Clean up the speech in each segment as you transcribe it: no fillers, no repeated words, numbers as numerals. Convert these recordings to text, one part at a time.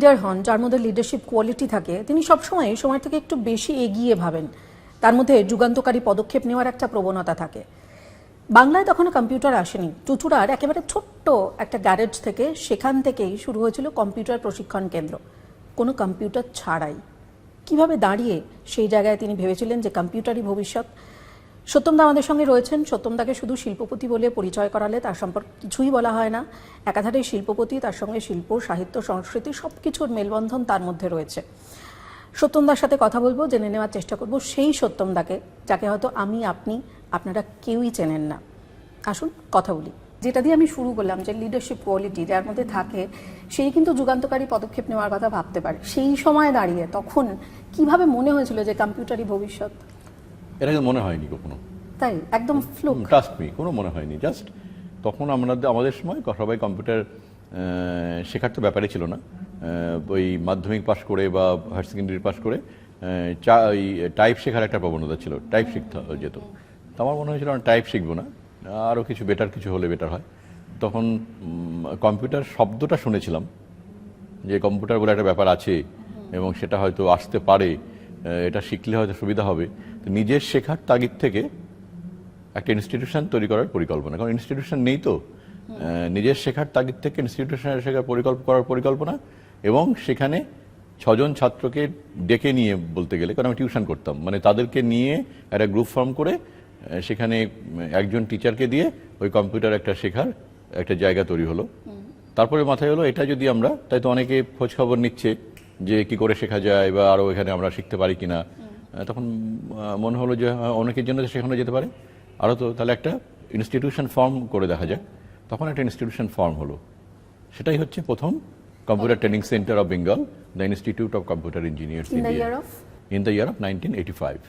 Leader হন, যার মধ্যে লিডারশিপ কোয়ালিটি থাকে, তিনি সবসময় সময় থেকে একটু বেশি এগিয়ে ভাবেন। তার মধ্যে যুগান্তকারী পদক্ষেপ নেওয়ার একটা প্রবণতা থাকে। বাংলায় তখন কম্পিউটার আসেনি। চুঁচুড়ার একেবারে ছোট্ট একটা গ্যারেজ থেকে, সেখান থেকেই শুরু হয়েছিল কম্পিউটার প্রশিক্ষণ কেন্দ্র, কোনো কম্পিউটার ছাড়াই। কিভাবে দাঁড়িয়ে সেই জায়গায় তিনি ভেবেছিলেন যে কম্পিউটারই ভবিষ্যৎ। সত্যমদা আমাদের সঙ্গে রয়েছেন। সত্যমদাকে শুধু শিল্পপতি বলে পরিচয় করালে তার সম্পর্কে কিছুই বলা হয় না। একাধারে শিল্পপতি, তার সঙ্গে শিল্প, সাহিত্য, সংস্কৃতি সব কিছুর মেলবন্ধন তার মধ্যে রয়েছে। সত্যমদার সাথে কথা বলবো, জেনে নেওয়ার চেষ্টা করব সেই সত্যমদাকে যাকে হয়তো আমি, আপনি, আপনারা কেউই চেনেন না। আসুন কথা বলি। যেটা দিয়ে আমি শুরু করলাম, যে লিডারশিপ কোয়ালিটি যার মধ্যে থাকে, সেই কিন্তু যুগান্তকারী পদক্ষেপ নেওয়ার কথা ভাবতে পারে। সেই সময় দাঁড়িয়ে তখন কিভাবে মনে হয়েছিল যে কম্পিউটারই ভবিষ্যৎ? এটা কিন্তু মনে হয়নি কখনো। তাই একদম ফ্লুক? ট্রাস্ট মি, কোনো মনে হয়নি। জাস্ট তখন আমাদের সময় সবাই কম্পিউটার শেখার তো ব্যাপারই ছিল না। ওই মাধ্যমিক পাশ করে বা হায়ার সেকেন্ডারি পাশ করে ওই টাইপ শেখার একটা প্রবণতা ছিল, টাইপ শিখতে যেত। তো আমার মনে হয়েছিল আমি টাইপ শিখবো না, আরও কিছু কিছু হলে বেটার হয়। তখন কম্পিউটার শব্দটা শুনেছিলাম, যে কম্পিউটার বলে একটা ব্যাপার আছে এবং সেটা হয়তো আসতে পারে, এটা শিখলে হয়তো সুবিধা হবে। তো নিজের শেখার তাগিদ থেকে একটা ইনস্টিটিউশন তৈরি করার পরিকল্পনা, কারণ ইনস্টিটিউশন নেই তো, নিজের শেখার তাগিদ থেকে ইনস্টিটিউশনের শেখার করার পরিকল্পনা, এবং সেখানে 6 জন ছাত্রকে ডেকে নিয়ে, বলতে গেলে কারণ আমি টিউশন করতাম, মানে তাদেরকে নিয়ে একটা গ্রুপ ফর্ম করে সেখানে একজন টিচারকে দিয়ে ওই কম্পিউটার একটা শেখার একটা জায়গা তৈরি হলো। তারপরে মাথায় হলো এটা যদি আমরা, তাই তো অনেকে খোঁজ খবর নিচ্ছে যে কি করে শেখা যায় বা আরও এখানে আমরা শিখতে পারি কিনা। তখন মনে হলো যে অনেকের জন্য শেখানো যেতে পারে আরও, তো তাহলে একটা ইনস্টিটিউশন ফর্ম করে দেখা যায়। তখন একটা ইনস্টিটিউশন ফর্ম হলো, সেটাই হচ্ছে প্রথম computer training centre of Bengal, the institute of computer engineers in the year of 1985।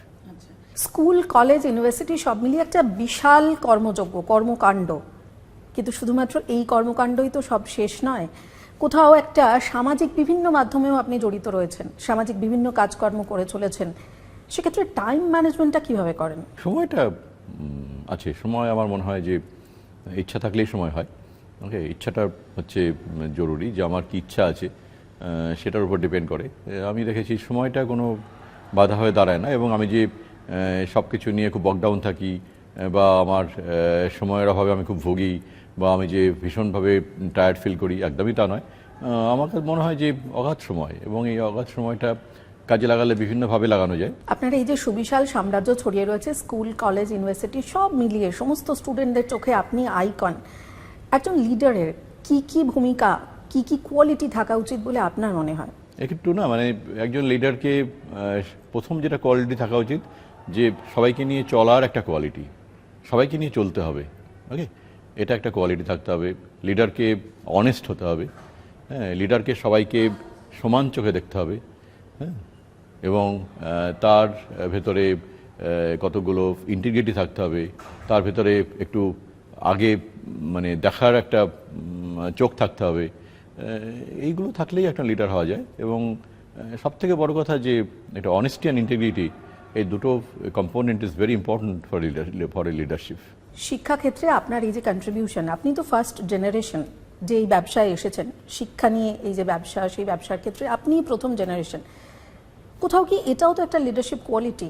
School, college, university সব মিলিয়ে একটা বিশাল কর্মযজ্ঞ, কর্মকাণ্ড। কিন্তু শুধুমাত্র এই কর্মকাণ্ডই তো সব শেষ নয়। কোথাও একটা সামাজিক বিভিন্ন মাধ্যমেও আপনি জড়িত রয়েছেন, সামাজিক বিভিন্ন কাজকর্ম করে চলেছেন। সেক্ষেত্রে টাইম ম্যানেজমেন্টটা কিভাবে করেন? সময়টা আছে, সময় আমার মনে হয় যে ইচ্ছা থাকলেই সময় হয়। ওকে, ইচ্ছাটা হচ্ছে জরুরি, যে আমার কি ইচ্ছা আছে সেটার উপর ডিপেন্ড করে। আমি দেখেছি সময়টা কোনো বাধা হয়ে দাঁড়ায় না, এবং আমি যে সব কিছু নিয়ে খুব বকডাউন থাকি বা আমার সময়ের অভাবে আমি খুব ভুগি বা আমি যে ভীষণভাবে টায়ার্ড ফিল করি, একদমই তা নয়। আমার মনে হয় যে অগাধ সময়, এবং এই অগাধ সময়টা কাজে লাগালে বিভিন্নভাবে লাগানো যায়। আপনার এই যে সুবিশাল সাম্রাজ্য ছড়িয়ে রয়েছে, স্কুল, কলেজ, ইউনিভার্সিটি সব মিলিয়ে সমস্ত স্টুডেন্টদের চোখে আপনি আইকন। একজন লিডারের কি কি ভূমিকা, কি কি কোয়ালিটি থাকা উচিত বলে আপনার মনে হয়? একটু না, মানে একজন লিডারকে প্রথম যেটা কোয়ালিটি থাকা উচিত, যে সবাইকে নিয়ে চলার একটা কোয়ালিটি, সবাইকে নিয়ে চলতে হবে। ওকে, এটা একটা কোয়ালিটি থাকতে হবে। লিডারকে অনেস্ট হতে হবে, হ্যাঁ, লিডারকে সবাইকে সমান চোখে দেখতে হবে, হ্যাঁ, এবং তার ভেতরে কতগুলো ইন্টিগ্রিটি থাকতে হবে, তার ভেতরে একটু আগে মানে দেখার একটা চোখ থাকতে হবে। এইগুলো থাকলেই একটা লিডার হওয়া যায়। এবং সবথেকে বড় কথা যে একটা অনেস্টি অ্যান্ড ইন্টিগ্রিটি, এই দুটো component is very important for a leadership. শিক্ষাক্ষেত্রে আপনার এই যে কন্ট্রিবিউশন, আপনি তো ফার্স্ট জেনারেশন যে এই ব্যবসায় এসেছেন, শিক্ষা নিয়ে এই যে ব্যবসা, সেই ব্যবসার ক্ষেত্রে আপনিই প্রথম জেনারেশন। কোথাও কি এটাও তো একটা লিডারশিপ কোয়ালিটি?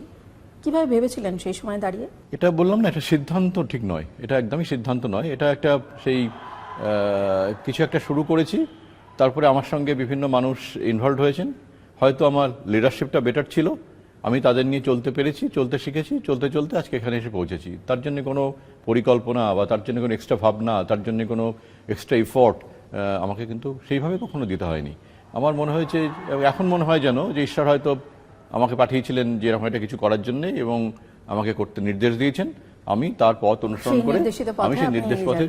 কিভাবে ভেবেছিলেন সেই সময় দাঁড়িয়ে? এটা বললাম না, এটা সিদ্ধান্ত ঠিক নয়, এটা একদমই সিদ্ধান্ত নয়। এটা একটা সেই কিছু একটা শুরু করেছি, তারপরে আমার সঙ্গে বিভিন্ন মানুষ ইনভলভ হয়েছেন, হয়তো আমার লিডারশিপটা বেটার ছিল, আমি তাদের নিয়ে চলতে পেরেছি, চলতে শিখেছি, চলতে চলতে আজকে এখানে এসে পৌঁছেছি। তার জন্য কোনো পরিকল্পনা বা তার জন্য কোনো এক্সট্রা ভাবনা, তার জন্য কোনো এক্সট্রা এফোর্ট আমাকে কিন্তু সেইভাবে কখনো দিতে হয়নি। আমার মনে হয়েছে, এখন মনে হয় যেন যে ঈশ্বর হয়তো আমাকে পাঠিয়েছিলেন যে এরকম একটা কিছু করার জন্যে, এবং আমাকে করতে নির্দেশ দিয়েছেন। আমি তার পথ অনুসরণ করে আমি সেই নির্দেশ পথে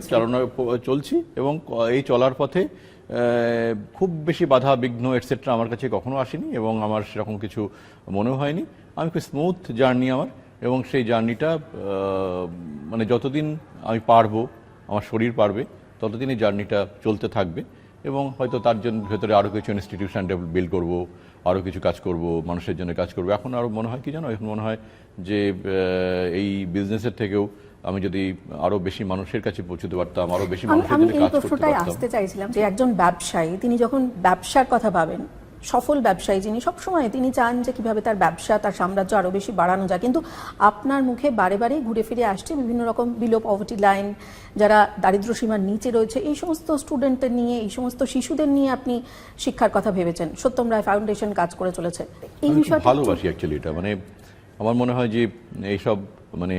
চলছি, এবং এই চলার পথে খুব বেশি বাধা বিঘ্ন এটসেট্রা আমার কাছে কখনো আসেনি, এবং আমার সেরকম কিছু মনেও হয়নি। আমি খুব স্মুথ জার্নি আমার, এবং সেই জার্নিটা মানে যতদিন আমি পারবো, আমার শরীর পারবে, ততদিন এই জার্নিটা চলতে থাকবে। এবং হয়তো তার জন্য ভেতরে আরও কিছু ইনস্টিটিউশন বিল্ড করবো, আরও কিছু কাজ করব, মানুষের জন্য কাজ করব। এখন আরও মনে হয় কি জানো, এখন মনে হয় যে এই বিজনেসের থেকেও আমি যদি আরো বেশি মানুষের কাছে পৌঁছতে পারতাম, আরো বেশি আমি মানুষের আমি জন্য এই কাজ করতে প্রশ্নটাই পারতাম। আসতে চাইছিলাম যে একজন ব্যবসায়ী তিনি যখন ব্যবসার কথা ভাবেন, সফল ব্যবসায়ী যিনি, সবসময় তিনি চান যে কিভাবে তার ব্যবসা, তার সাম্রাজ্য আরো বেশি বাড়ানো যায়, কিন্তু আপনার মুখে বারে বারে ঘুরে ফিরে আসছে বিভিন্ন রকম বিলো পভার্টি লাইন, যারা দারিদ্র সীমার নিচে রয়েছে, এই সমস্ত স্টুডেন্টদের নিয়ে, এই সমস্ত শিশুদের নিয়ে আপনি শিক্ষার কথা ভেবেছেন। সত্যম রায় ফাউন্ডেশন কাজ করে চলেছে এই আমি খুব বিষয়টা। ভালোবাসি অ্যাকচুয়ালি এটা, মানে আমার মনে হয় যে এইসব মানে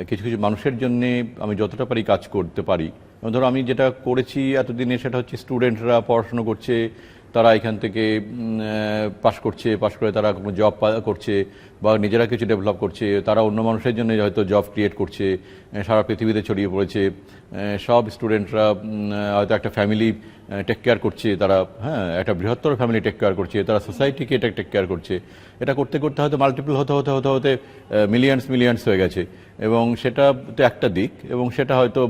কিছু কিছু মানুষের জন্য আমি যতটা পারি কাজ করতে পারি। যেমন ধরো আমি যেটা করেছি এতদিনে, সেটা হচ্ছে স্টুডেন্টরা পড়াশোনা করছে, তারা এখান থেকে পাশ করছে, পাশ করে তারা কোনো জব করছে বা নিজেরা কিছু ডেভেলপ করছে, তারা অন্য মানুষের জন্য হয়তো জব ক্রিয়েট করছে, সারা পৃথিবীতে ছড়িয়ে পড়েছে। সব স্টুডেন্টরা হয়তো একটা ফ্যামিলি টেক কেয়ার করছে, তারা হ্যাঁ একটা বৃহত্তর ফ্যামিলি টেক কেয়ার করছে, তারা সোসাইটিকে এটা টেক কেয়ার করছে। এটা করতে করতে হয়তো মাল্টিপল হতে মিলিয়ন্স হয়ে গেছে, এবং সেটা তো একটা দিক, এবং সেটা হয়তো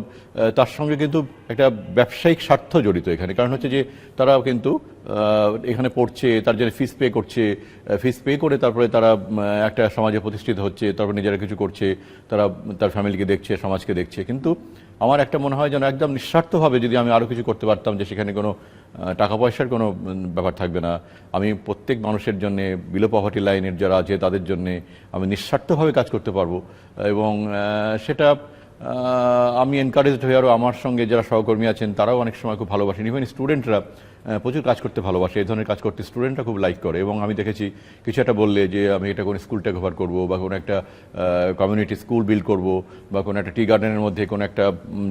তার সঙ্গে কিন্তু একটা ব্যবসায়িক স্বার্থ জড়িত এখানে। কারণ হচ্ছে যে তারা কিন্তু এখানে পড়ছে, তার জন্য ফিস পে করছে, ফিস পে করে তারপরে তারা একটা সমাজে প্রতিষ্ঠিত হচ্ছে, তারপর নিজেরা কিছু করছে, তারা তার ফ্যামিলিকে দেখছে, সমাজকে দেখছে। কিন্তু আমার একটা মনে হয় যেন একদম নিঃস্বার্থভাবে যদি আমি আরও কিছু করতে পারতাম, যে সেখানে কোনো টাকা পয়সার কোনো ব্যাপার থাকবে না, আমি প্রত্যেক মানুষের জন্য, বিলো পভার্টি লাইনের যারা আছে তাদের জন্য আমি নিঃস্বার্থভাবে কাজ করতে পারবো, এবং সেটা আমি এনকারেজড হয়ে, আরও আমার সঙ্গে যারা সহকর্মী আছেন তারাও অনেক সময় খুব ভালোবাসেন। ইভেন স্টুডেন্টরা প্রচুর কাজ করতে ভালোবাসে, এই ধরনের কাজ করতে স্টুডেন্টরা খুব লাইক করে। এবং আমি দেখেছি কিছু একটা বললে যে আমি এটা কোনো স্কুল টেক ওভার করবো, বা কোনো একটা কমিউনিটি স্কুল বিল্ড করবো, বা কোনো একটা টি গার্ডেনের মধ্যে কোনো একটা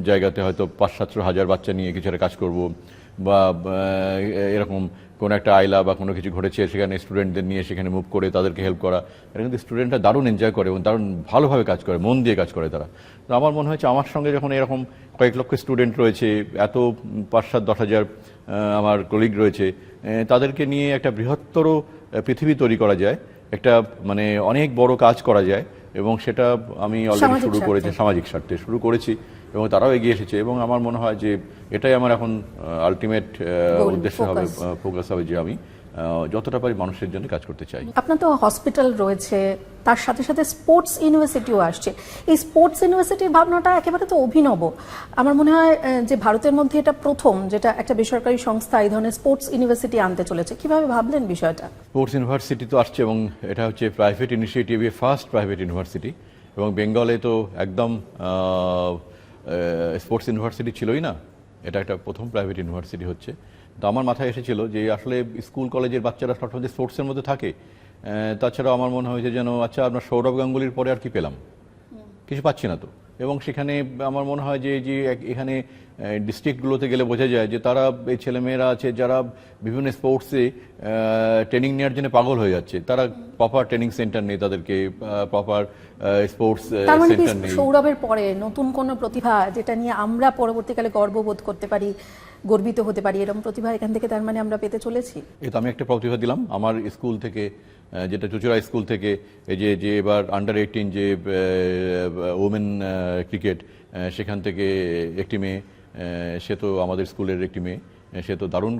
জায়গাতে হয়তো 500-700 বাচ্চা নিয়ে কিছু একটা কাজ করবো, বা এরকম কোনো একটা আইলা বা কোনো কিছু ঘটেছে সেখানে স্টুডেন্টদের নিয়ে সেখানে মুভ করে তাদেরকে হেল্প করা, এটা কিন্তু স্টুডেন্টরা দারুণ এনজয় করে এবং দারুণ ভালোভাবে কাজ করে, মন দিয়ে কাজ করে তারা। তো আমার মনে হয়েছে আমার সঙ্গে যখন এরকম কয়েক লক্ষ স্টুডেন্ট রয়েছে, এত 5-7-10 হাজার আমার কলিগ রয়েছে, তাদেরকে নিয়ে একটা বৃহত্তর পৃথিবী তৈরি করা যায়, একটা মানে অনেক বড় কাজ করা যায়, এবং সেটা আমি অলরেডি শুরু করেছি, সামাজিক স্বার্থে শুরু করেছি, এবং তারাও এগিয়ে এসেছে। এবং আমার মনে হয় যে এটাই আমার এখন আলটিমেট উদ্দেশ্য হবে, ফোকাস হবে, যে আমি যতটা পারি মানুষের জন্য কাজ করতে চাই। আপনার তো হসপিটাল রয়েছে, তার সাথে সাথে স্পোর্টস ইউনিভার্সিটিও আসছে। এই স্পোর্টস ইউনিভার্সিটির ভাবনাটা একেবারে তো অভিনব। আমার মনে হয় যে ভারতের মধ্যে এটা প্রথম যেটা একটা বেসরকারি সংস্থা এই ধরনের স্পোর্টস ইউনিভার্সিটি আনতে চলেছে। কিভাবে ভাবলেন বিষয়টা? স্পোর্টস ইউনিভার্সিটি তো আসছে, এবং এটা হচ্ছে প্রাইভেট ইনিশিয়েটিভে ফার্স্ট প্রাইভেট ইউনিভার্সিটি, এবং বেঙ্গলে তো একদম স্পোর্টস ইউনিভার্সিটি ছিলই না, এটা একটা প্রথম প্রাইভেট ইউনিভার্সিটি হচ্ছে। তো আমার মাথায় এসেছিল যে আসলে স্কুল কলেজের বাচ্চারা সবসময় স্পোর্টসের মধ্যে থাকে, তাছাড়াও আমার মনে হয়েছে যেন আচ্ছা আপনার সৌরভ গাঙ্গুলির পরে আর কি পেলাম, কিছু পাচ্ছি না তো। এবং সেখানে আমার মনে হয় যে এখানে ডিস্ট্রিক্টগুলোতে গেলে বোঝা যায় যে তারা এই ছেলেমেয়েরা আছে যারা বিভিন্ন স্পোর্টসে ট্রেনিং নেওয়ার জন্য পাগল হয়ে যাচ্ছে, তারা প্রপার ট্রেনিং সেন্টার নেই, তাদেরকে প্রপার স্পোর্টস সেন্টার নেই। সৌরভের পরে নতুন কোন প্রতিভা যেটা নিয়ে আমরা পরবর্তীকালে গর্ববোধ করতে পারি, গর্বিত হতে পারি, এরকম প্রতিভা এখান থেকে তার মানে আমরা পেতে চলেছি? তো আমি একটা প্রতিভা দিলাম আমার স্কুল থেকে, যেটা চুচুড়া স্কুল থেকে, এই যে এবার আন্ডার 18 যে ওমেন ক্রিকেট, সেখান থেকে একটি মেয়ে, সে তো আমাদের স্কুলের একটি মেয়ে, সে তো দারুণ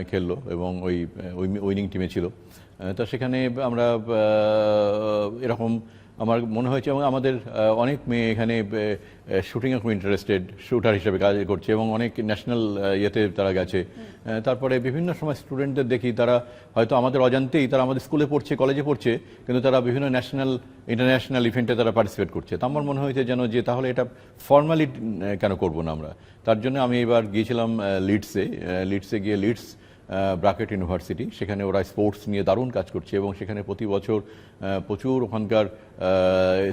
খেললো এবং ওই উইনিং টিমে ছিল। তো সেখানে আমরা এরকম আমার মনে হয়েছে, এবং আমাদের অনেক মেয়ে এখানে শুটিংয়ে খুব ইন্টারেস্টেড, শুটার হিসেবে কাজ করছে, এবং অনেক ন্যাশনাল ইয়েতে তারা গেছে। তারপরে বিভিন্ন সময় স্টুডেন্টদের দেখি তারা হয়তো আমাদের অজান্তেই তারা আমাদের স্কুলে পড়ছে, কলেজে পড়ছে, কিন্তু তারা বিভিন্ন ন্যাশনাল ইন্টারন্যাশনাল ইভেন্টে তারা পার্টিসিপেট করছে। তো আমার মনে হয়েছে যেন যে তাহলে এটা ফর্মালি কেন করব না আমরা। তার জন্য আমি এবার গিয়েছিলাম লিডসে গিয়ে লিডস ব্রাকেট ইউনিভার্সিটি, সেখানে ওরা স্পোর্টস নিয়ে দারুণ কাজ করছে, এবং সেখানে প্রতি বছর প্রচুর ওখানকার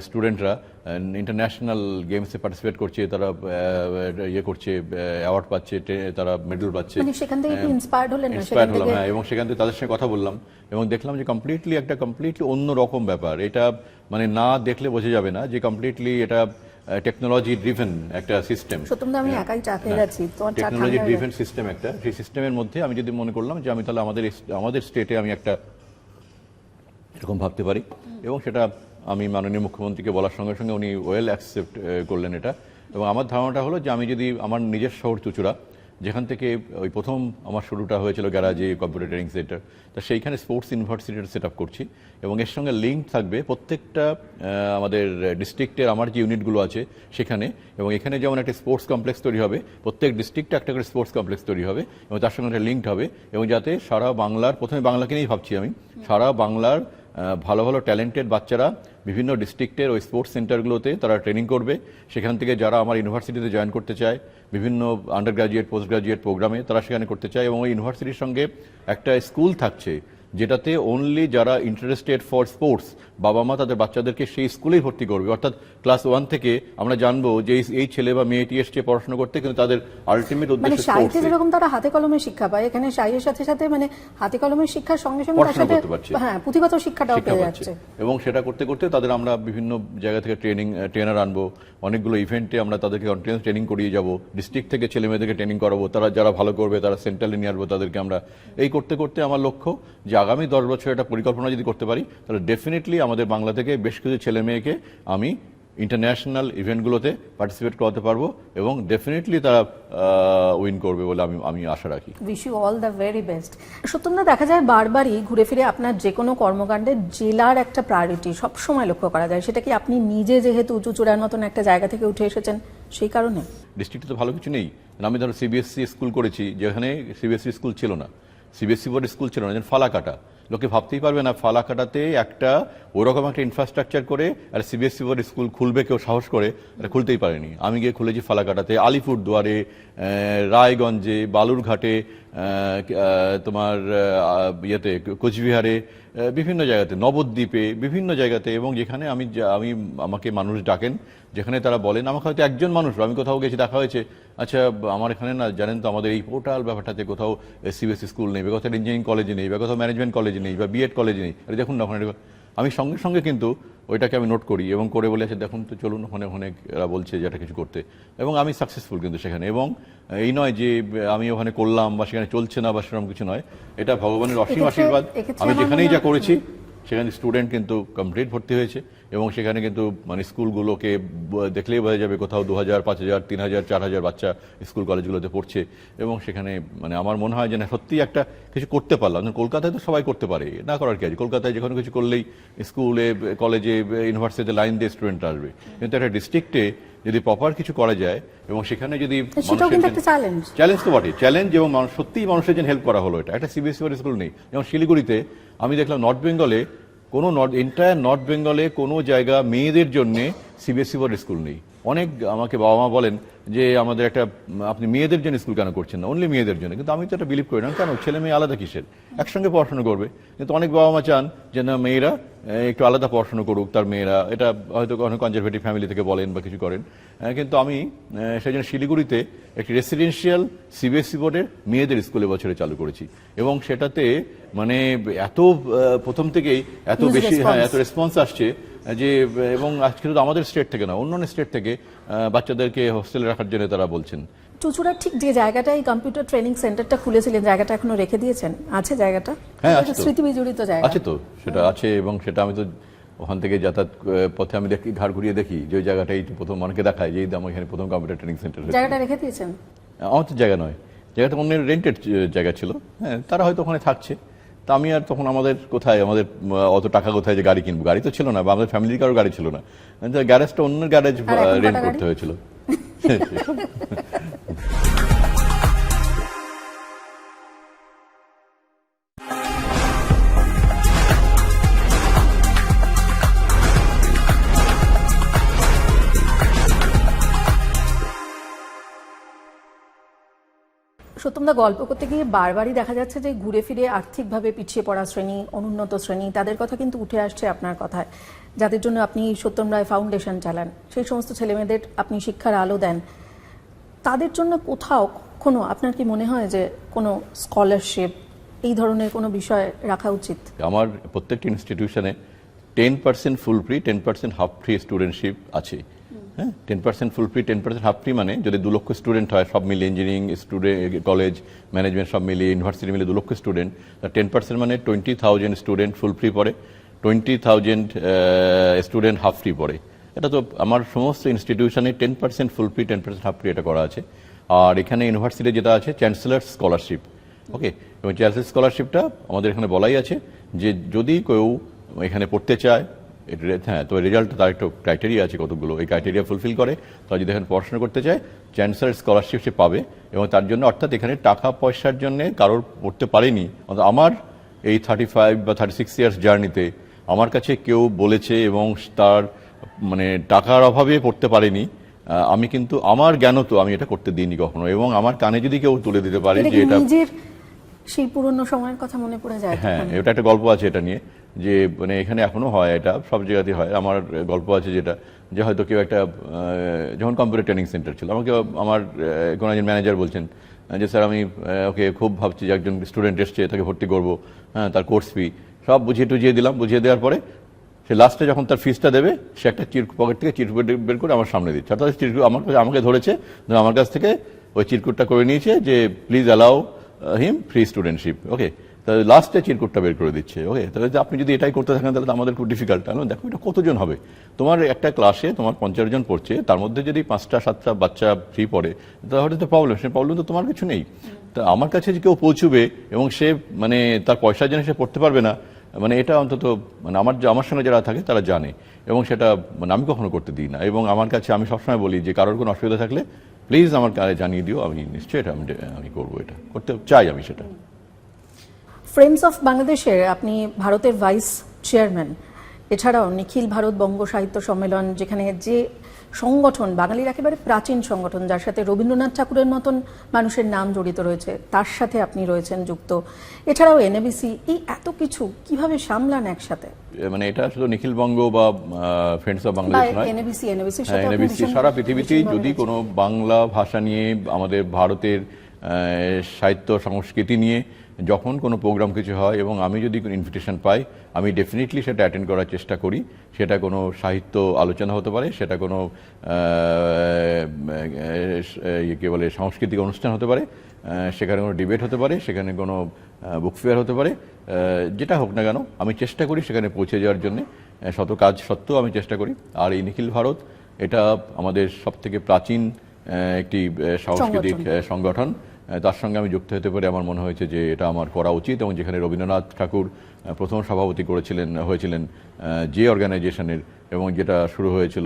স্টুডেন্টরা ইন্টারন্যাশনাল গেমসে পার্টিসিপেট করছে, তারা ইয়ে করছে, অ্যাওয়ার্ড পাচ্ছে, তারা মেডেল পাচ্ছে। সেখান থেকে ইন্সপায়ার্ড হলেন? ইন্সপায়ার্ড হলাম, হ্যাঁ। এবং সেখান থেকে তাদের সঙ্গে কথা বললাম এবং দেখলাম যে কমপ্লিটলি অন্য রকম ব্যাপার। এটা মানে না দেখলে বোঝা যাবে না যে কমপ্লিটলি এটা টেকনোলজি ড্রিভেন একটা সিস্টেম। সত্যম, আমি একাই চা খেয়ে যাচ্ছি, টেকনোলজি ড্রিভেন সিস্টেম একটা, সেই সিস্টেমের মধ্যে আমি যদি মনে করলাম যে আমি তাহলে আমাদের স্টেটে আমি একটা এরকম ভাবতে পারি, এবং সেটা আমি মাননীয় মুখ্যমন্ত্রীকে বলার সঙ্গে সঙ্গে উনি ওয়েল অ্যাকসেপ্ট করলেন এটা। এবং আমার ধারণাটা হলো যে আমি যদি আমার নিজের শহর চুচুড়া, যেখান থেকে ওই প্রথম আমার শুরুটা হয়েছিল গ্যারাজে কম্পিউটার ট্রেনিং সেন্টার, তা সেইখানে স্পোর্টস ইউনিভার্সিটির সেট আপ করছি এবং এর সঙ্গে লিঙ্ক থাকবে প্রত্যেকটা আমাদের ডিস্ট্রিক্টের আমার যে ইউনিটগুলো আছে সেখানে, এবং এখানে যেমন একটা স্পোর্টস কমপ্লেক্স তৈরি হবে, প্রত্যেক ডিস্ট্রিক্টে একটা করে স্পোর্টস কমপ্লেক্স তৈরি হবে এবং তার সঙ্গে একটা লিঙ্ক হবে, এবং যাতে সারা বাংলার, প্রথমে বাংলাকে নিয়েই ভাবছি আমি, সারা বাংলার ভালো ভালো ট্যালেন্টেড বাচ্চারা বিভিন্ন ডিস্ট্রিক্টের ওই স্পোর্টস সেন্টারগুলোতে তারা ট্রেনিং করবে। সেখান থেকে যারা আমার ইউনিভার্সিটিতে জয়েন করতে চায় বিভিন্ন আন্ডার গ্রাজুয়েট পোস্ট গ্রাজুয়েট প্রোগ্রামে, তারা সেখানে করতে চায়, এবং ওই ইউনিভার্সিটির সঙ্গে একটা স্কুল থাকছে যেটাতে অনলি যারা ইন্টারেস্টেড ফর স্পোর্টস বাবা মা তাদের বাচ্চাদেরকে সেই স্কুলেই ভর্তি করবে। অর্থাৎ ক্লাস 1 থেকে আমরা জানবো যে এই ছেলে বা মেয়েটি এসছে পড়াশোনা করতে, কিন্তু তাদের আলটিমেট মানে উদ্দেশ্য সাহিত্যে স্পোর্টস। যেরকম তারা হাতে কলমে শিক্ষা পায়, এখানে সাহিত্যের সাথে সাথে মানে হাতে কলমের শিক্ষার সঙ্গে সঙ্গে তার পড়াশোনা সাথে করতে পারছে। হ্যাঁ পুঁথিগত শিক্ষাটাও শিক্ষা পেয়ে পাচ্ছে। যাচ্ছে। এবং সেটা করতে করতে তাদের আমরা বিভিন্ন জায়গা থেকে ট্রেনার আনবো, অনেকগুলো ইভেন্টে আমরা তাদেরকে কন্টিনিউয়াস ট্রেনিং করিয়ে যাব, ডিস্ট্রিক্ট থেকে ছেলে মেয়েদেরকে ট্রেনিং করাবো, তারা যারা ভালো করবে তারা সেন্ট্রালে নিয়ে আসবো তাদেরকে আমরা। এই করতে করতে আমার লক্ষ্য যে আগামী 10 বছর একটা পরিকল্পনা যদি করতে পারি, তাহলে ডেফিনেটলি আমাদের বাংলা থেকে বেশ কিছু ছেলে মেয়েকে আমি ইন্টারন্যাশনাল ইভেন্টগুলোতে পার্টিসিপেট করাতে পারবো এবং ডেফিনেটলি তারা উইন করবে বলে আমি আশা রাখি। Wish you all the very best. সত্যমদা, দেখা যায় বারবারই ঘুরে ফিরে আপনার যে কোনো কর্মকাণ্ডে জেলার একটা প্রায়োরিটি সবসময় লক্ষ্য করা যায়। সেটা কি আপনি নিজে যেহেতু চুঁচুড়ার মতন একটা জায়গা থেকে উঠে এসেছেন সেই কারণে? ডিস্ট্রিক্টে তো ভালো কিছু নেই। আমি ধরো সিবিএসসি স্কুল করেছি, যেখানে সিবিএসসি স্কুল ছিল না, সিবিএসসি বোর্ড স্কুল ছিল না, যেন ফালাকাটা। লোকে ভাবতেই পারবে না ফালাকাটাতে একটা ওরকম একটা ইনফ্রাস্ট্রাকচার করে আর সিবিএসসি বোর্ড স্কুল খুলবে কেউ সাহস করে, এটা খুলতেই পারেনি। আমি গিয়ে খুলেছি ফালাকাটাতে, আলিপুরদুয়ারে, রায়গঞ্জে, বালুরঘাটে, তোমার ইয়েতে কোচবিহারে, বিভিন্ন জায়গাতে, নবদ্বীপে, বিভিন্ন জায়গাতে, এবং যেখানে আমাকে মানুষ ডাকেন, যেখানে তারা বলেন, আমাকে হয়তো একজন মানুষ, আমি কোথাও গেছি দেখা হয়েছে, আচ্ছা আমার এখানে না জানেন তো আমাদের এই পোর্টাল ব্যাপারটাতে কোথাও সিবিএসসি স্কুল নেই, বা কোথাও ইঞ্জিনিয়ারিং কলেজে নেই, বা কোথাও ম্যানেজমেন্ট কলেজে নেই, বা বিএড কলেজে নেই, আরে দেখুন না ওখানে। আমি সঙ্গে সঙ্গে কিন্তু ওইটাকে আমি নোট করি এবং করে বলে, আচ্ছা দেখুন তো চলুন ওখানে অনেক এরা বলছে যে এটা কিছু করতে, এবং আমি সাকসেসফুল কিন্তু সেখানে। এবং এই নয় যে আমি ওখানে করলাম বা সেখানে চলছে না বা সেরকম কিছু নয়, এটা ভগবানের অসীম আশীর্বাদ। আমি যেখানেই যা করেছি সেখানে স্টুডেন্ট কিন্তু কমপ্লিট ভর্তি হয়েছে, এবং সেখানে কিন্তু মানে স্কুলগুলোকে দেখলেই বোঝা যাবে কোথাও 2000, 5000, 3000, 4000 বাচ্চা স্কুল কলেজগুলোতে পড়ছে, এবং সেখানে মানে আমার মনে হয় যে না সত্যি একটা কিছু করতে পারলাম। কলকাতায় তো সবাই করতে পারে, না করার কি আছে, কলকাতায় যে কোনো কিছু করলেই স্কুলে কলেজে ইউনিভার্সিটিতে লাইন দিয়ে স্টুডেন্ট আসবে, কিন্তু একটা ডিস্ট্রিক্টে যদি প্রপার কিছু করা যায় এবং সেখানে যদি চ্যালেঞ্জ তো বটে, চ্যালেঞ্জ, এবং সত্যিই মানুষের জন্য হেল্প করা হলো। এটা একটা সিবিএসসি বোর্ড স্কুল নেই, যেমন শিলিগুড়িতে আমি দেখলাম নর্থ বেঙ্গলে এন্টায়ার নর্থ বেঙ্গলে কোনো জায়গা মেয়েদের জন্য সিবিএসসি বোর্ড স্কুল নেই। অনেক আমাকে বাবা মা বলেন যে আমাদের একটা, আপনি মেয়েদের জন্য স্কুল কেন করছেন না, অনলি মেয়েদের জন্য, কিন্তু আমি তো এটা বিলিভ করি না। কেন, ছেলে মেয়ে আলাদা কিসের, একসঙ্গে পড়াশোনা করবে। কিন্তু অনেক বাবা মা চান যে না মেয়েরা একটু আলাদা পড়াশোনা করুক, তার মেয়েরা, এটা হয়তো অনেক কনজারভেটিভ ফ্যামিলি থেকে বলেন বা কিছু করেন, কিন্তু আমি সেই জন্য শিলিগুড়িতে একটি রেসিডেন্সিয়াল সিবিএসসি বোর্ডের মেয়েদের স্কুলে বছরে চালু করেছি, এবং সেটাতে মানে এত প্রথম থেকেই এত বেশি এত রেসপন্স আসছে যে, এবং আজকে শুধু আমাদের স্টেট থেকে না, অন্যান্য স্টেট থেকে বাচ্চাদেরকে হোস্টেলে রাখার জন্য তারা বলছেন। চুঁচুড়ার ঠিক যে জায়গাটায় কম্পিউটার ট্রেনিং সেন্টারটা খুলেছিলেন, জায়গাটা এখনো রেখে দিয়েছেন? আছে জায়গাটা? হ্যাঁ আছে তো, স্মৃতি বিজড়িত জায়গা আছে তো, সেটা আছে, এবং সেটা আমি তো ওখান থেকে যাতায়াত পথে আমি দেখি, ঘাড় ঘুরিয়ে দেখি যে ওই জায়গাটাই প্রথম অনেকে দেখায় যে আমার এখানে প্রথম কম্পিউটার ট্রেনিং সেন্টার। জায়গাটা রেখে দিয়েছেন? আমার তো জায়গা নয়, জায়গাটা অন্যের রেন্টেড জায়গা ছিল, হ্যাঁ তারা হয়তো ওখানে থাকছে। তা আমি আর তখন আমাদের অত টাকা কোথায় যে গাড়ি কিনবো, গাড়ি তো ছিল না, বা আমাদের ফ্যামিলির কারো গাড়ি ছিল না, গ্যারেজটা অন্যের গ্যারেজ রেন্ট করতে হয়েছিল। সত্যমদা, গল্প করতে গিয়ে বারবারই দেখা যাচ্ছে যে ঘুরে ফিরে আর্থিকভাবে পিছিয়ে পড়া শ্রেণী, অনুন্নত শ্রেণী, তাদের কথা কিন্তু উঠে আসছে আপনার কথায়, যাদের জন্য আপনি সত্যম রায় ফাউন্ডেশন চালান, সেই সমস্ত ছেলেমেয়েদের আপনি শিক্ষার আলো দেন। তাদের জন্য কোথাও কখনো আপনার কি মনে হয় যে কোনো স্কলারশিপ এই ধরনের কোনো বিষয় রাখা উচিত? আমার প্রত্যেকটি ইনস্টিটিউশনে 10% full free, 10% half free studentship আছে। হ্যাঁ, 10% ফুল ফ্রি, 10% হাফ ফ্রি, মানে যদি 2 লক্ষ স্টুডেন্ট হয় সব মিলিয়ে, ইঞ্জিনিয়ারিং স্টুডেন্ট, কলেজ, ম্যানেজমেন্ট সব মিলিয়ে, ইউনিভার্সিটি মিলিয়ে 2 লক্ষ স্টুডেন্ট, 10% মানে 20,000 স্টুডেন্ট ফুল ফ্রি পড়ে, 20,000 স্টুডেন্ট হাফ ফ্রি পড়ে। এটা তো আমার সমস্ত ইনস্টিটিউশনে 10% ফুল ফ্রি, 10% হাফ ফ্রি এটা করা আছে। আর এখানে ইউনিভার্সিটি যেটা আছে চ্যান্সেলার স্কলারশিপ, ওকে, এবং চ্যান্সেলার স্কলারশিপটা আমাদের এখানে বলাই আছে যে যদি কেউ এখানে পড়তে চায়, হ্যাঁ, তবে রেজাল্ট তার একটা ক্রাইটেরিয়া আছে কতগুলো, এই ক্রাইটেরিয়া ফুলফিল করে তারা যদি এখানে পড়াশোনা করতে চায় চ্যান্সেলার স্কলারশিপ সে পাবে। এবং তার জন্য অর্থাৎ এখানে টাকা পয়সার জন্য কারোর পড়তে পারেনি, অর্থাৎ আমার এই 35 বা 36 ইয়ার্স জার্নিতে আমার কাছে কেউ বলেছে এবং তার মানে টাকার অভাবে পড়তে পারেনি, আমি কিন্তু আমার জ্ঞানও তো আমি এটা করতে দিইনি কখনো। এবং আমার কানে যদি কেউ তুলে দিতে পারে যে এটা নিজের সেই পুরনো সময়ের কথা মনে পড়ে যায়। হ্যাঁ, এটা একটা গল্প আছে এটা নিয়ে, যে মানে এখানে এখনো হয়, এটা সব জায়গাতেই হয়। আমার গল্প আছে যেটা, যে হয়তো কেউ একটা যখন কম্পিউটার ট্রেনিং সেন্টার ছিল, আমাকে আমার কোনো একজন ম্যানেজার বলছেন যে স্যার আমি ওকে খুব ভাবছি যে একজন স্টুডেন্ট এসছে তাকে ভর্তি করবো, হ্যাঁ, তার কোর্স ফি সব বুঝিয়ে দিলাম। বুঝিয়ে দেওয়ার পরে সে লাস্টে যখন তার ফিসটা দেবে, সে একটা পকেট থেকে চিরকুট বের করে আমার সামনে দিচ্ছে, অর্থাৎ চিরকুট আমাকে ধরেছে, আমার কাছ থেকে ওই চিরকুটটা করে নিয়েছে যে please allow him free studentship, okay. তাহলে লাস্টে চিরকুটটা বের করে দিচ্ছে, ওকে। তাহলে আপনি যদি এটাই করতে থাকেন তাহলে তো আমাদের খুব ডিফিকাল্ট। দেখো এটা কতজন হবে, তোমার একটা ক্লাসে তোমার 50 জন পড়ছে, তার মধ্যে যদি 5টা-7টা বাচ্চা ফ্রি পড়ে তাহলে তো প্রবলেম, সে প্রবলেম তো তোমার কিছু নেই। তা আমার কাছে যে কেউ পৌঁছবে এবং সে মানে তার পয়সার জন্য সে পড়তে পারবে না, মানে এটা অন্তত মানে আমার সঙ্গে যারা থাকে তারা জানে, এবং সেটা মানে আমি কখনো করতে দিই না। এবং আমার কাছে আমি সবসময় বলি যে কারোর কোনো অসুবিধা থাকলে প্লিজ আমার কাছে জানিয়ে দিও, আমি নিশ্চয়ই এটা আমি করবো, এটা করতে চাই আমি সেটা। ফ্রেন্ডস অফ বাংলাদেশের আপনি ভারতের ভাইস চেয়ারম্যান, এছাড়াও নিখিল ভারত বঙ্গ সাহিত্য সম্মেলন, যেখানে যে সংগঠন বাঙালির একেবারে প্রাচীন সংগঠন, যার সাথে রবীন্দ্রনাথ ঠাকুরের মতন মানুষের নাম জড়িত রয়েছে, তার সাথে আপনি রয়েছেন যুক্ত, এছাড়াও এনএবিসি, এই এত কিছু কিভাবে সামলান একসাথে? মানে এটা শুধু নিখিল বঙ্গ বা ফ্রেন্ডস অফ বাংলাদেশ নয়, এনএবিসি সারা পৃথিবীতেই যদি কোনো বাংলা ভাষা নিয়ে, আমাদের ভারতের সাহিত্য সংস্কৃতি নিয়ে যখন কোনো প্রোগ্রাম কিছু হয় এবং আমি যদি কোনো ইনভিটেশন পাই, আমি ডেফিনেটলি সেটা অ্যাটেন্ড করার চেষ্টা করি। সেটা কোনো সাহিত্য আলোচনা হতে পারে, সেটা কোনো কি বলে সাংস্কৃতিক অনুষ্ঠান হতে পারে, সেখানে কোনো ডিবেট হতে পারে, সেখানে কোনো বুক ফেয়ার হতে পারে, যেটা হোক না কেন আমি চেষ্টা করি সেখানে পৌঁছে যাওয়ার জন্য, শত কাজ সত্ত্বেও আমি চেষ্টা করি। আর এই নিখিল ভারত এটা আমাদের সবথেকে প্রাচীন একটি সাংস্কৃতিক সংগঠন, তার সঙ্গে আমি যুক্ত হতে পারে আমার মনে হয়েছে যে এটা আমার করা উচিত। এবং যেখানে রবীন্দ্রনাথ ঠাকুর প্রথম সভাপতি হয়েছিলেন যে অর্গানাইজেশনের, এবং যেটা শুরু হয়েছিল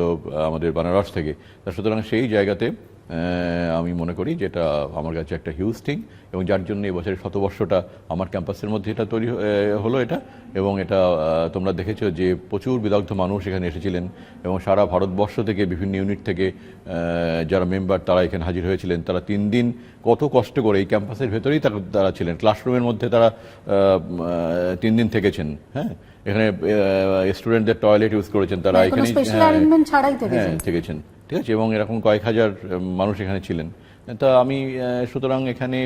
আমাদের বানারস থেকে, তা সুতরাং সেই জায়গাতে আমি মনে করি যে এটা আমার কাছে একটা হিউজ থিং, এবং যার জন্য এই বছরের শতবর্ষটা আমার ক্যাম্পাসের মধ্যে এটা তৈরি হলো এটা। এবং এটা তোমরা দেখেছো যে প্রচুর বিদগ্ধ মানুষ এখানে এসেছিলেন, এবং সারা ভারতবর্ষ থেকে বিভিন্ন ইউনিট থেকে যারা মেম্বার তারা এখানে হাজির হয়েছিলেন। তারা 3 দিন কত কষ্ট করে এই ক্যাম্পাসের ভেতরেই তারা ছিলেন, ক্লাসরুমের মধ্যে তারা 3 দিন থেকেছেন। হ্যাঁ, এখানে স্টুডেন্টদের টয়লেট ইউজ করেছেন, তারা এখানে থেকেছেন, ঠিক আছে। এবং এরকম কয়েক হাজার মানুষ এখানে ছিলেন। তা আমি সুতরাং এখানে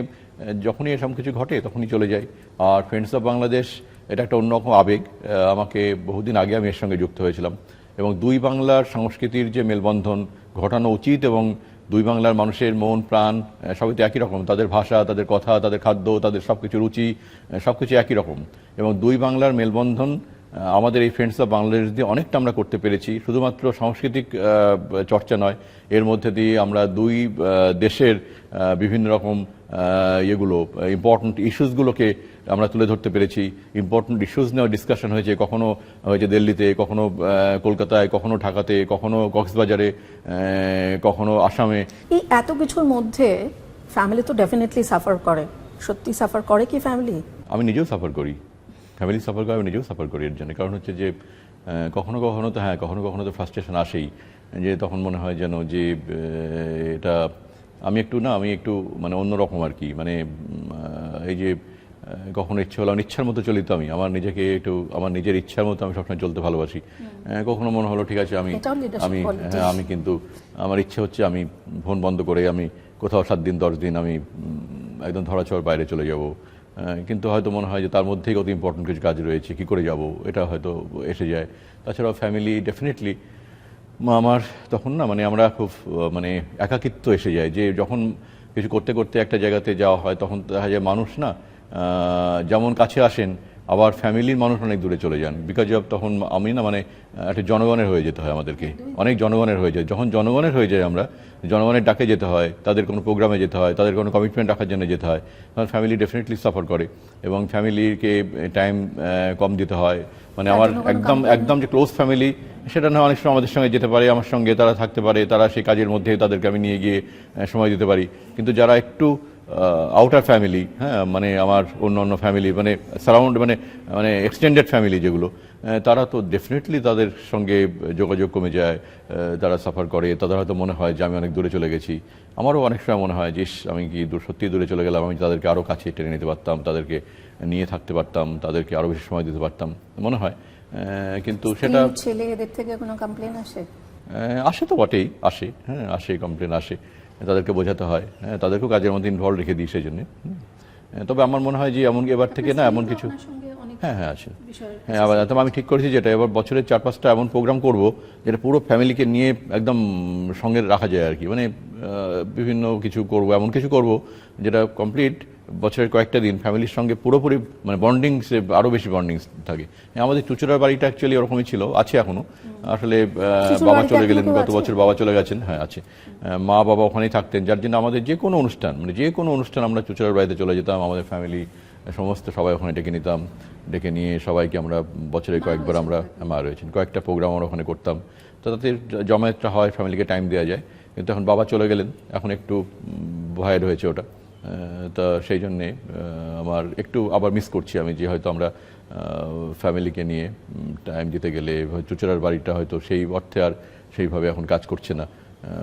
যখনই এরকম কিছু ঘটে তখনই চলে যাই। আর ফ্রেন্ডস অফ বাংলাদেশ এটা একটা অন্যরকম আবেগ। আমাকে বহুদিন আগে আমি এর সঙ্গে যুক্ত হয়েছিলাম, এবং দুই বাংলার সংস্কৃতির যে মেলবন্ধন ঘটানো উচিত, এবং দুই বাংলার মানুষের মন প্রাণ সবই তো একই রকম, তাদের ভাষা, তাদের কথা, তাদের খাদ্য, তাদের সব কিছু রুচি সবকিছু একই রকম, এবং দুই বাংলার মেলবন্ধন আমাদের এই ফ্রেন্ডস অফ বাংলাদেশ দিয়ে অনেকটা আমরা করতে পেরেছি। শুধুমাত্র সাংস্কৃতিক চর্চা নয়, এর মধ্যে দিয়ে আমরা দুই দেশের বিভিন্ন রকম ইম্পর্টেন্ট ইস্যুসগুলোকে আমরা তুলে ধরতে পেরেছি। ইম্পর্টেন্ট ইস্যুস নিয়ে ডিসকাশন হয়েছে, কখনো হয়েছে দিল্লিতে, কখনো কলকাতায়, কখনো ঢাকাতে, কখনো কক্সবাজারে, কখনো আসামে। এই এত কিছুর মধ্যে ফ্যামিলি তো ডেফিনেটলি সাফার করে, সত্যি সাফার করে কি ফ্যামিলি? আমি নিজেও সাফার করি, ফ্যামিলি সাফার করে, আমি নিজেও সাফার করি এর জন্য। কারণ হচ্ছে যে কখনো কখনো তো কখনো কখনো তো ফ্রাস্ট্রেশন আসেই, যে তখন মনে হয় যেন যে এটা আমি একটু মানে অন্যরকম আর কি, মানে এই যে কখনো ইচ্ছে হলো ইচ্ছার মতো চলি, তো আমার নিজেকে একটু আমার নিজের ইচ্ছার মতো আমি সবসময় চলতে ভালোবাসি। কখনো মনে হলো ঠিক আছে আমি কিন্তু আমার ইচ্ছে হচ্ছে আমি ফোন বন্ধ করে আমি কোথাও 7 দিন 10 দিন আমি একদম ধরাছোঁয়ার বাইরে চলে যাব, কিন্তু হয়তো মনে হয় যে তার মধ্যেই কত ইম্পর্টেন্ট কিছু কাজ রয়েছে, কি করে যাব, এটা হয়তো এসে যায়। তাছাড়াও ফ্যামিলি ডেফিনেটলি আমার তখন মানে আমরা খুব মানে একাকিত্ব এসে যায়, যে যখন কিছু করতে করতে একটা জায়গাতে যাওয়া হয় তখন দেখা যায় মানুষ না যেমন কাছে আসেন আবার ফ্যামিলির মানুষ অনেক দূরে চলে যান বিকজ অফ তখন আমি না মানে একটা জনগণের হয়ে যেতে হয় আমাদেরকে, অনেক জনগণের হয়ে যায়। যখন জনগণের হয়ে যায় আমরা জনগণের ডাকে যেতে হয়, তাদের কোনো প্রোগ্রামে যেতে হয়, তাদের কোনো কমিটমেন্ট রাখার জন্য যেতে হয়, তখন ফ্যামিলি ডেফিনেটলি সাফার করে এবং ফ্যামিলিকে টাইম কম দিতে হয়। মানে আমার একদম যে ক্লোজ ফ্যামিলি সেটা না অনেক সময় আমাদের সঙ্গে যেতে পারে, আমার সঙ্গে তারা থাকতে পারে, তারা সেই কাজের মধ্যে তাদেরকে আমি নিয়ে গিয়ে সময় দিতে পারি। কিন্তু যারা একটু আউটার ফ্যামিলি, হ্যাঁ মানে আমার অন্য ফ্যামিলি মানে সারাউন্ড মানে মানে এক্সটেন্ডেড ফ্যামিলি যেগুলো, তারা তো ডেফিনেটলি তাদের সঙ্গে যোগাযোগ কমে যায়, তারা সাফার করে, তাদের হয়তো মনে হয় যে আমি অনেক দূরে চলে গেছি। আমারও অনেক সময় মনে হয় যে আমি কি সত্যিই দূরে চলে গেলাম, আমি তাদেরকে আরও কাছে টেনে নিতে পারতাম, তাদেরকে নিয়ে থাকতে পারতাম, তাদেরকে আরও বেশি সময় দিতে পারতাম মনে হয়। কিন্তু সেটা ছেলে এদের থেকে কোনো কমপ্লেন আসে? আসে তো বটেই, আসে, হ্যাঁ আসে, কমপ্লেন আসে, তাদেরকে বোঝাতে হয়, হ্যাঁ তাদেরকেও কাজের মধ্যে ইনভলভ রেখে দিই সেই জন্যে। তবে আমার মনে হয় যে এমন এবার থেকে না এমন কিছু, হ্যাঁ আছে, হ্যাঁ আবার আমি ঠিক করেছি যেটা এবার বছরের 4-5টা এমন প্রোগ্রাম করব যেটা পুরো ফ্যামিলিকে নিয়ে একদম সঙ্গে রাখা যায় আর কি। মানে বিভিন্ন কিছু করব, এমন কিছু করব যেটা কমপ্লিট বছরের কয়েকটা দিন ফ্যামিলির সঙ্গে পুরোপুরি মানে বন্ডিংসে আরও বেশি বন্ডিংস থাকে। আমাদের চুচুড়ার বাড়িটা অ্যাকচুয়ালি ওরকমই ছিল, আছে এখনো। আসলে বাবা চলে গেলেন, গত বছর বাবা চলে গেছেন, হ্যাঁ আছে, মা বাবা ওখানেই থাকতেন, যার জন্য আমাদের যে কোনো অনুষ্ঠান মানে যে কোনো অনুষ্ঠান আমরা চুচুড়ার বাড়িতে চলে যেতাম, আমাদের ফ্যামিলি সমস্ত সবাই ওখানে ডেকে নিতাম, ডেকে নিয়ে সবাইকে আমরা বছরে কয়েকবার আমরা মা রয়েছেন কয়েকটা প্রোগ্রাম আমরা ওখানে করতাম। তো তাতে জমায়েতটা হয়, ফ্যামিলিকে টাইম দেওয়া যায়। কিন্তু এখন বাবা চলে গেলেন, এখন একটু ভয়ের হয়েছে ওটা। তা সেই জন্যে আমার একটু আবার মিস করছি আমি যে হয়তো আমরা ফ্যামিলিকে নিয়ে টাইম দিতে গেলে চুচুড়ার বাড়িটা হয়তো সেই অর্থে আর সেইভাবে এখন কাজ করছে না,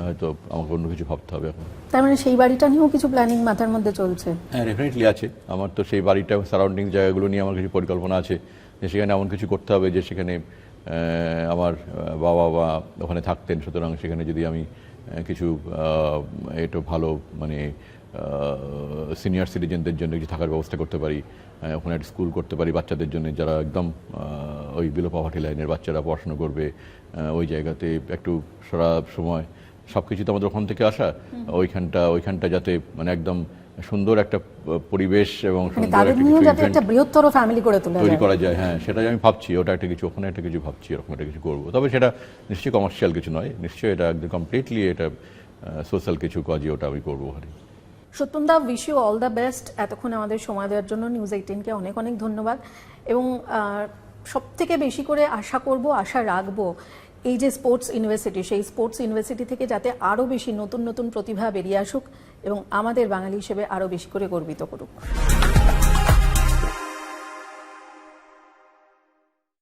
হয়তো আমাকে অন্য কিছু ভাবতে হবে এখন। তার মানে সেই বাড়িটা নিয়েও কিছু প্ল্যানিং মাথার মধ্যে চলছে? হ্যাঁ ডেফিনেটলি আছে, আমার তো সেই বাড়িটা সারাউন্ডিং জায়গাগুলো নিয়ে আমার কিছু পরিকল্পনা আছে যে সেখানে এমন কিছু করতে হবে যে সেখানে আমার বাবা বা ওখানে থাকতেন, সুতরাং সেখানে যদি আমি কিছু একটু ভালো মানে সিনিয়র সিটিজেনদের জন্য কিছু থাকার ব্যবস্থা করতে পারি, ওখানে একটা স্কুল করতে পারি বাচ্চাদের জন্য যারা একদম ওই বিলো পভার্টি লাইনের বাচ্চারা পড়াশোনা করবে, ওই জায়গাতে একটু সারা সময় সব কিছু তো আমাদের ওখান থেকে আসা, ওইখানটা যাতে মানে একদম সুন্দর একটা পরিবেশ এবং বৃহত্তর ফ্যামিলি তৈরি করা যায়। হ্যাঁ সেটাই আমি ভাবছি, ওটা একটা কিছু ওখানে একটা কিছু ভাবছি, এরকম একটা কিছু করবো। তবে সেটা নিশ্চয়ই কমার্শিয়াল কিছু নয়, নিশ্চয়ই এটা একদম কমপ্লিটলি এটা সোশ্যাল কিছু কাজই ওটা আমি করবো ওখানে। সত্যম দা, wish you all the best. এতক্ষণ আমাদের সময় দেওয়ার জন্য নিউজ 18-কে অনেক অনেক ধন্যবাদ। এবং সব থেকে বেশি করে আশা রাখবো এই যে স্পোর্টস ইউনিভার্সিটি, সেই স্পোর্টস ইউনিভার্সিটি থেকে যাতে আরও বেশি নতুন নতুন প্রতিভা বেরিয়ে আসুক এবং আমাদের বাঙালি হিসেবে আরও বেশি করে গর্বিত করুক।